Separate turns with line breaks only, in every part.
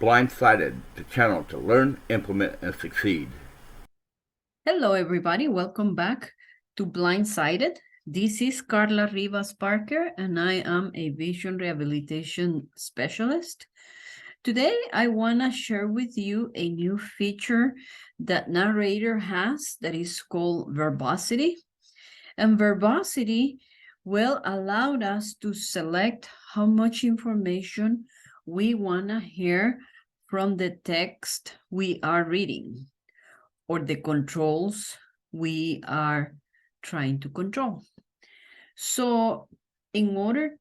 Blindsided, the channel to learn, implement, and succeed.
Hello, everybody. Welcome back to Blindsided. This is Carla Rivas Parker, and I am a vision rehabilitation specialist. Today, I want to share with you a new feature that Narrator has that is called verbosity. And verbosity will allow us to select how much information we want to hear from the text we are reading or the controls we are trying to control. So in order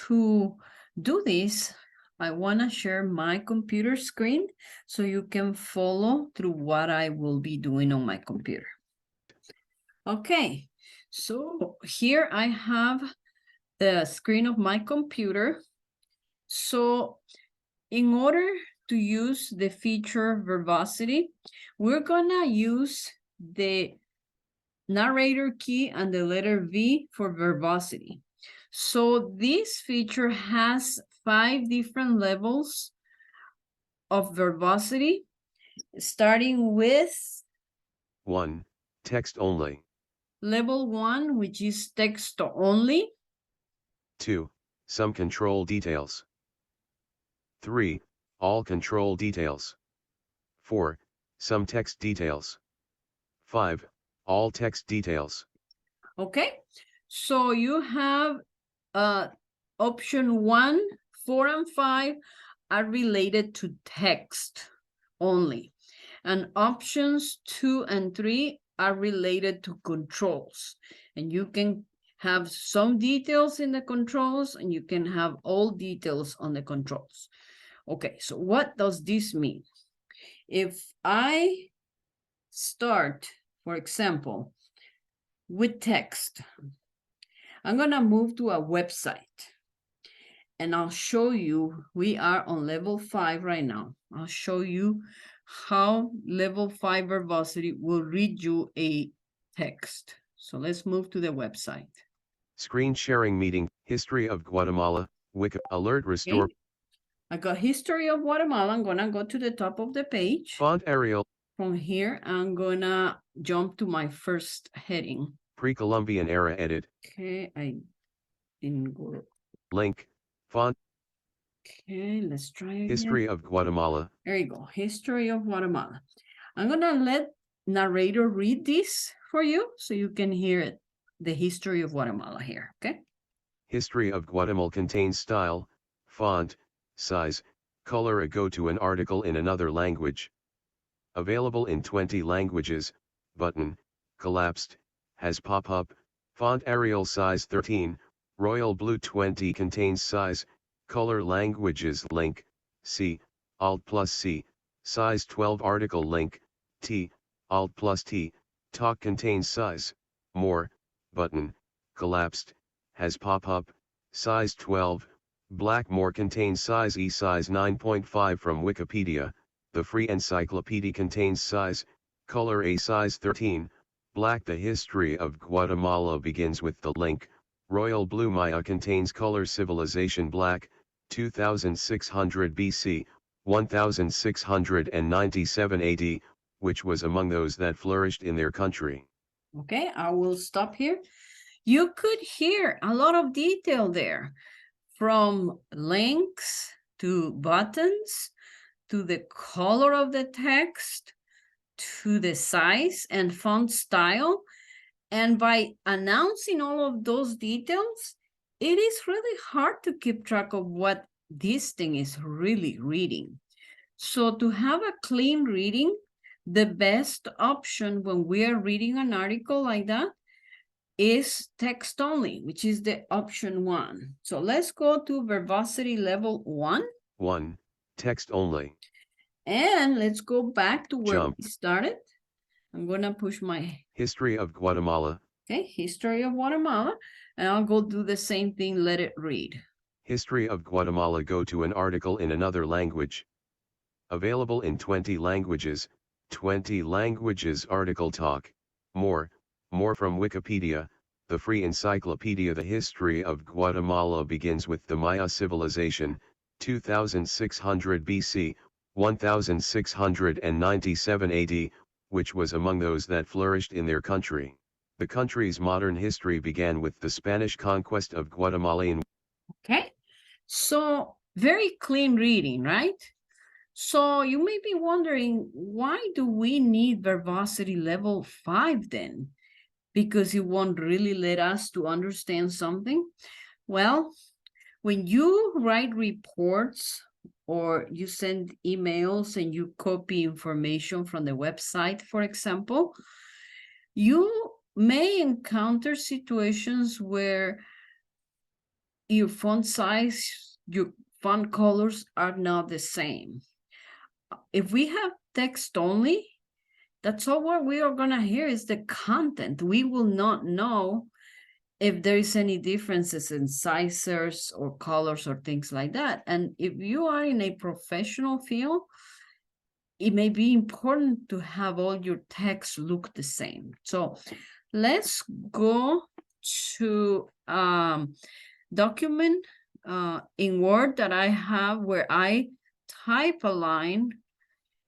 to do this, I want to share my computer screen so you can follow through what I will be doing on my computer. Okay, so here I have the screen of my computer. So in order to use the feature verbosity, we're gonna use the narrator key and the letter V for verbosity. So this feature has 5 different levels of verbosity, starting with
1. Text only.
level 1, which is text only.
2. Some control details. 3. All control details. 4. Some text details. 5. All text details.
Okay, so you have option 1, 4, and 5 are related to text only. And options 2 and 3 are related to controls. And you can have some details in the controls and you can have all details on the controls. Okay, so what does this mean? If I start, for example, with text, I'm gonna move to a website and I'll show you, we are on level 5 right now. I'll show you how level 5 verbosity will read you a text. So let's move to the website.
Screen sharing meeting, History of Guatemala, Wiki, alert restore.
Okay. I got history of Guatemala. I'm gonna go to the top of the page.
Font Arial.
From here, I'm gonna jump to my first heading.
Pre-Columbian era edit.
Okay, I didn't go.
Link. Font.
Okay, let's try again.
History of Guatemala.
There you go, history of Guatemala. I'm gonna let narrator read this for you so you can hear it, the history of Guatemala here, okay?
History of Guatemala contains style, font, size, color a go to an article in another language. Available in 20 languages, button, collapsed, has pop-up, font Arial size 13, royal blue 20 contains size, color languages link, C, Alt plus C, size 12 article link, T, Alt plus T, talk contains size, more, button, collapsed, has pop-up, size 12, black more contains size E size 9.5 from Wikipedia, the free encyclopedia contains size, color A size 13, black the history of Guatemala begins with the link, royal blue Maya contains color civilization black, 2600 BC, 1697 AD, which was among those that flourished in their country.
Okay, I will stop here. You could hear a lot of detail there, from links to buttons, to the color of the text, to the size and font style. And by announcing all of those details, it is really hard to keep track of what this thing is really reading. So to have a clean reading, the best option when we are reading an article like that is text only, which is the option 1. So let's go to verbosity level 1.
1. Text only.
And let's go back to where
Jump.
we started. I'm gonna push my
History of Guatemala.
Okay, history of Guatemala, and I'll go do the same thing, let it read.
History of Guatemala go to an article in another language. Available in 20 languages, 20 languages article talk, more from Wikipedia, the free encyclopedia. The history of Guatemala begins with the Maya civilization, 2600 BC, 1697 AD, which was among those that flourished in their country. The country's modern history began with the Spanish conquest of Guatemala in.
Okay, so very clean reading, right? So you may be wondering, why do we need verbosity level 5 then? Because it won't really let us to understand something? Well, when you write reports or you send emails and you copy information from the website, for example, you may encounter situations where your font size, your font colors are not the same. If we have text only, that's all what we are gonna hear is the content. We will not know if there is any differences in sizes or colors or things like that. And if you are in a professional field, it may be important to have all your text look the same. So let's go to document in Word that I have where I type a line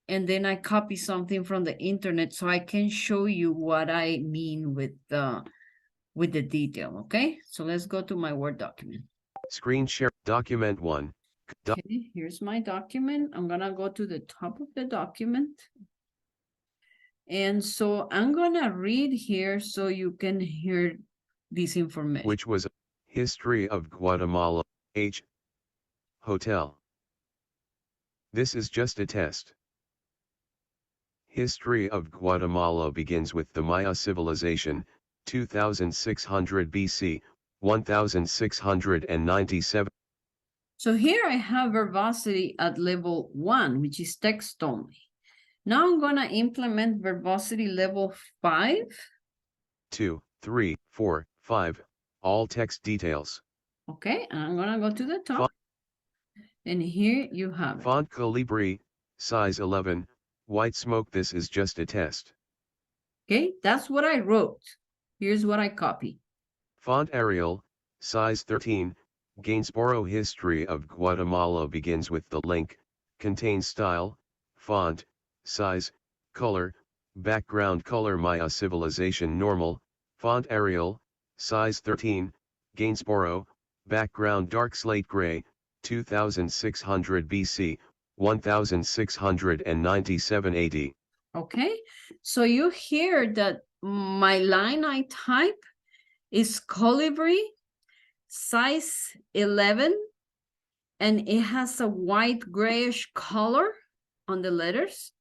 and then I copy something from the internet so I can show you what I mean with the detail, okay? So let's go to my Word document.
Screen share, document 1.
Okay, here's my document. I'm gonna go to the top of the document. And so I'm gonna read here so you can hear this information.
Which was History of Guatemala, H. Hotel. This is just a test. History of Guatemala begins with the Maya civilization, 2600 BC, 1697.
So here I have verbosity at level 1, which is text only. Now I'm gonna implement verbosity level 5.
2, 3, 4, 5, all text details.
Okay, and I'm gonna go to the top. And here you have it.
Font Calibri, size 11, white smoke. This is just a test.
Okay, that's what I wrote. Here's what I copied.
Font Arial, size 13, Gainsborough. History of Guatemala begins with the link, contains style, font, size, color, background color. Maya civilization normal, font Arial, size 13, Gainsborough, background dark slate gray, 2600 BC, 1697 AD.
Okay, so you hear that my line I type is Colibri, size 11, and it has a white grayish color on the letters.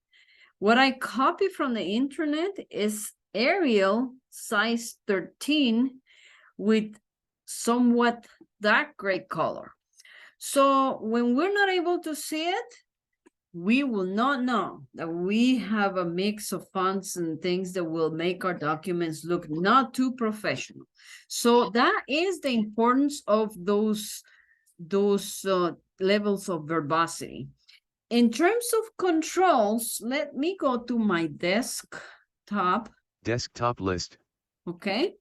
What I copy from the internet is Arial, size 13, with somewhat dark gray color. So when we're not able to see it, we will not know that we have a mix of fonts and things that will make our documents look not too professional. So that is the importance of those levels of verbosity. In terms of controls, let me go to my desktop.
Desktop list.
Okay.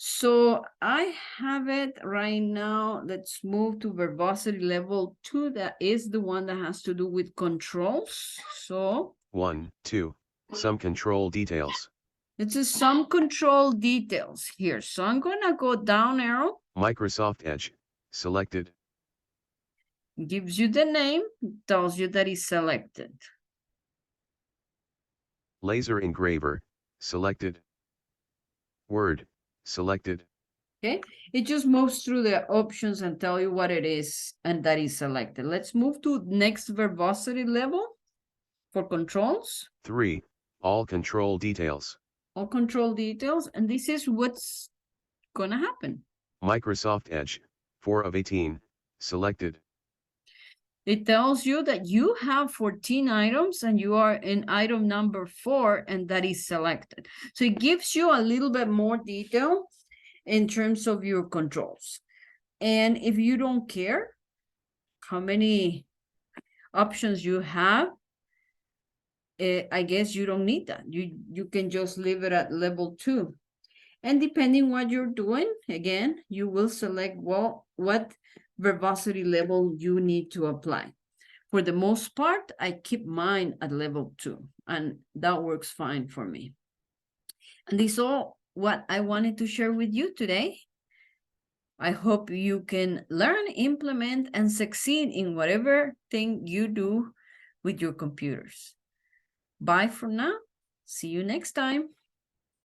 So I have it right now. Let's move to verbosity level 2. That is the one that has to do with controls. So
1, 2, some control details.
it's a some control details here. So I'm gonna go down arrow.
Microsoft Edge, selected.
Gives you the name, tells you that it's selected.
Laser engraver, selected. Word, selected.
Okay, it just moves through the options and tell you what it is and that is selected. Let's move to next verbosity level for controls.
3, all control details.
All control details, and this is what's gonna happen.
Microsoft Edge, 4 of 18, selected.
It tells you that you have 14 items and you are in item number 4 and that is selected. So it gives you a little bit more detail in terms of your controls. And if you don't care how many options you have, I guess you don't need that. You can just leave it at level 2. And depending what you're doing, again, you will select what verbosity level you need to apply. For the most part, I keep mine at level 2, and that works fine for me. And this is all what I wanted to share with you today. I hope you can learn, implement, and succeed in whatever thing you do with your computers. Bye for now. See you next time.